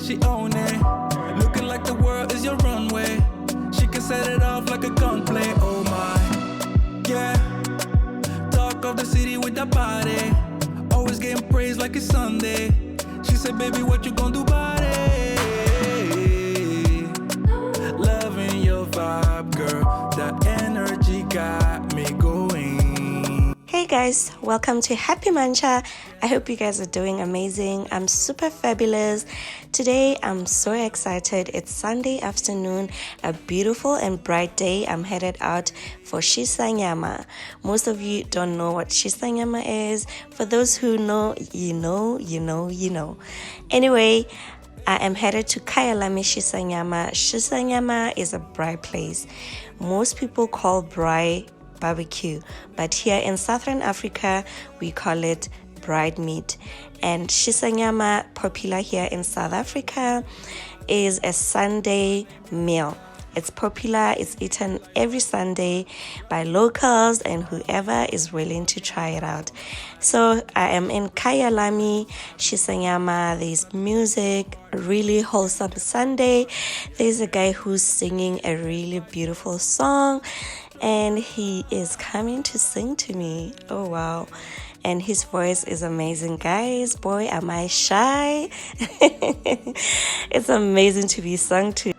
she own it. Looking like the world is your runway. She can set it off like a gunplay. Oh my, yeah. Talk of the city with that body. Always getting praised like it's Sunday. She said, baby, what you gonna do about it? Loving your vibe, girl. That energy got me going. Hey guys, welcome to Happy Mancha. I hope you guys are doing amazing. I'm super fabulous. Today I'm so excited. It's Sunday afternoon, a beautiful and bright day. I'm headed out for Shisanyama. Most of you don't know what Shisanyama is. For those who know, you know. Anyway, I am headed to Kyalami Shisanyama. Shisanyama is a braai place. Most people call braai barbecue, but here in Southern Africa we call it dried meat. And Shisanyama, popular here in South Africa, is a Sunday meal. It's popular, it's eaten every Sunday by locals and whoever is willing to try it out. So I am in Kyalami Shisanyama. There's music, really wholesome Sunday. There's a guy who's singing a really beautiful song, and he is coming to sing to me. Oh wow. And his voice is amazing, guys. Boy, am I shy. It's amazing to be sung to.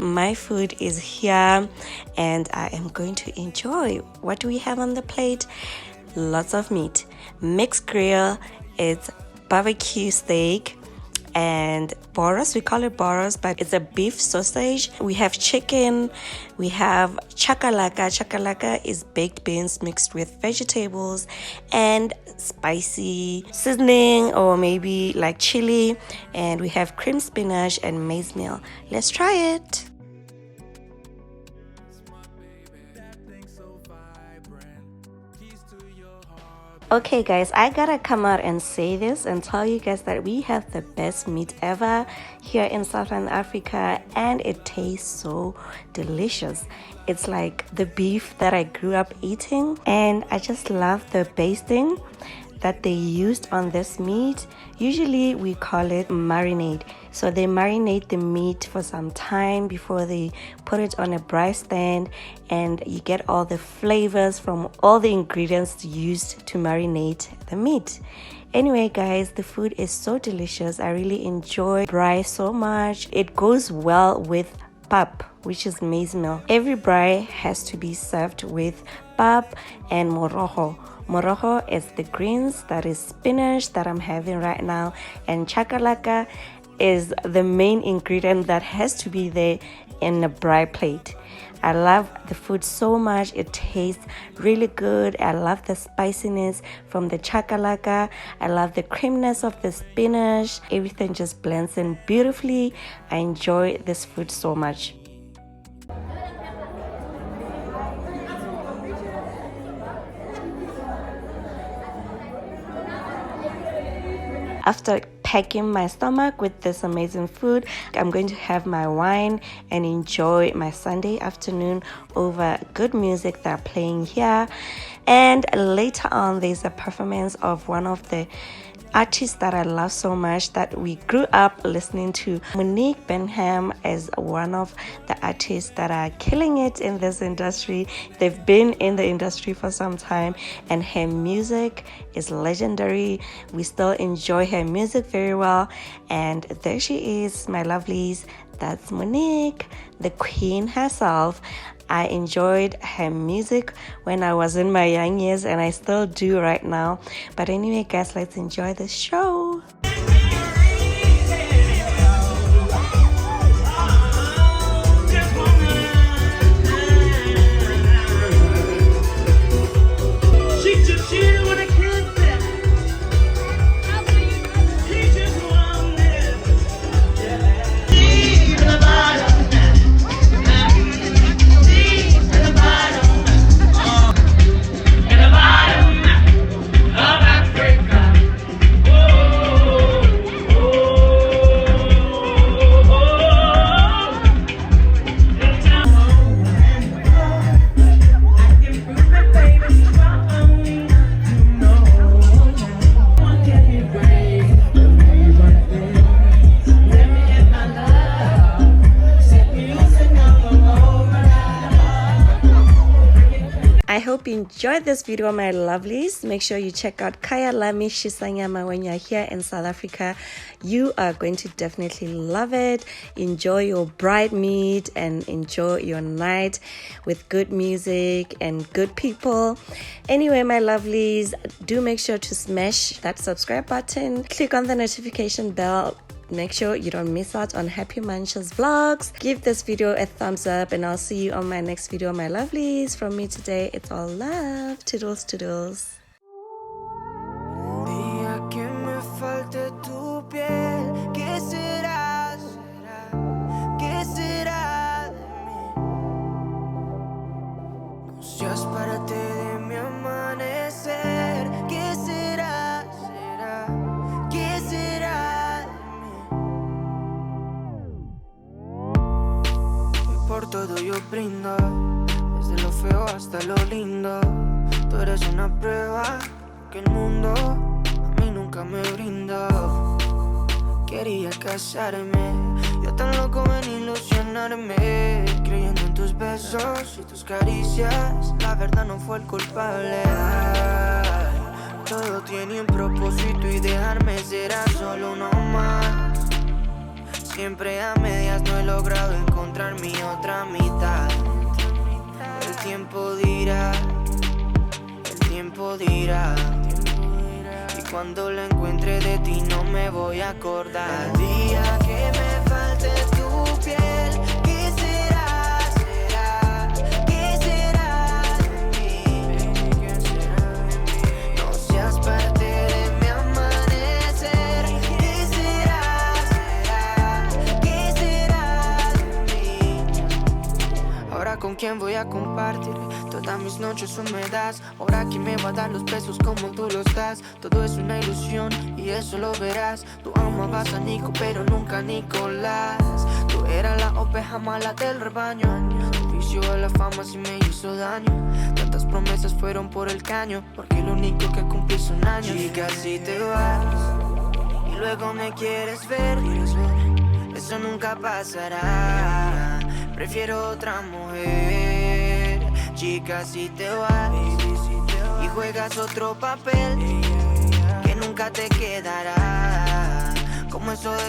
My food is here and I am going to enjoy. What do we have on the plate? Lots of meat. Mixed grill, it's barbecue steak and boros. We call it boros, but it's a beef sausage. We have chicken. We have chakalaka. Chakalaka is baked beans mixed with vegetables and spicy seasoning or maybe like chili. And we have cream spinach and maize meal. Let's try it. Okay guys, I gotta come out and say this and tell you guys that we have the best meat ever here in Southern Africa, and it tastes so delicious. It's like the beef that I grew up eating, and I just love the basting that they used on this meat. Usually we call it marinade. So they marinate the meat for some time before they put it on a braai stand, and you get all the flavors from all the ingredients used to marinate the meat. Anyway guys, the food is so delicious. I really enjoy braai so much. It goes well with pap, which is maize meal. Every braai has to be served with pap and moroho. Moroho is the greens, that is spinach that I'm having right now, and chakalaka is the main ingredient that has to be there in a braai plate. I love the food so much. It tastes really good. I love the spiciness from the chakalaka. I love the creaminess of the spinach. Everything just blends in beautifully. I enjoy this food so much. After packing my stomach with this amazing food, I'm going to have my wine and enjoy my Sunday afternoon over good music that are playing here. And later on, there's a performance of one of the artists that I love so much that we grew up listening to. Monique Benham is one of the artists that are killing it in this industry. They've been in the industry for some time and her music is legendary. We still enjoy her music very well. And there she is, my lovelies. That's Monique, the queen herself. I enjoyed her music when I was in my young years, and I still do right now. But anyway, guys, let's enjoy the show. Oh enjoyed this video, my lovelies, make sure you check out Kaya Lami Shisanyama when you're here in South Africa. You are going to definitely love it. Enjoy your bride meet and enjoy your night with good music and good people. Anyway, my lovelies, do make sure to smash that subscribe button, click on the notification bell. Make sure you don't miss out on Happy Munchers vlogs. Give this video a thumbs up and I'll see you on my next video, my lovelies. From me today, it's all love. Toodles, toodles. Día que me falte tu piel, ¿qué será? ¿Qué será de mí? No seas parte de mi amanecer. ¿Qué será? ¿Qué será de mí? Y por todo yo brindo, desde lo feo hasta lo lindo. Tú eres una prueba que el mundo a mí nunca me brindó. Quería casarme, yo tan loco en ilusionarme, creyendo en tus besos y tus caricias. La verdad no fue el culpable. Ay, todo tiene un propósito y dejarme será solo uno más. Siempre a medias no he logrado encontrar mi otra mitad. El tiempo dirá, el tiempo dirá. Y cuando lo encuentre de ti no me voy a acordar. El día que me falte tu piel, ¿qué será? ¿Qué será de mí? No seas parte de mi amanecer. ¿Qué será? ¿Qué será de mí? Ahora con quién voy a compartir todas mis noches húmedas. Ahora quién me va a dar los besos como tú los das. Todo es una ilusión y eso lo verás. Tú amabas a Nico pero nunca a Nicolás. Tú eras la oveja mala del rebaño. Tu vicio a la fama sí me hizo daño. Tantas promesas fueron por el caño, porque lo único que cumplí son años. Chica, si te vas y luego me quieres ver, eso nunca pasará. Prefiero otra mujer. Chica, si te vas y juegas otro papel que nunca te quedará, como eso de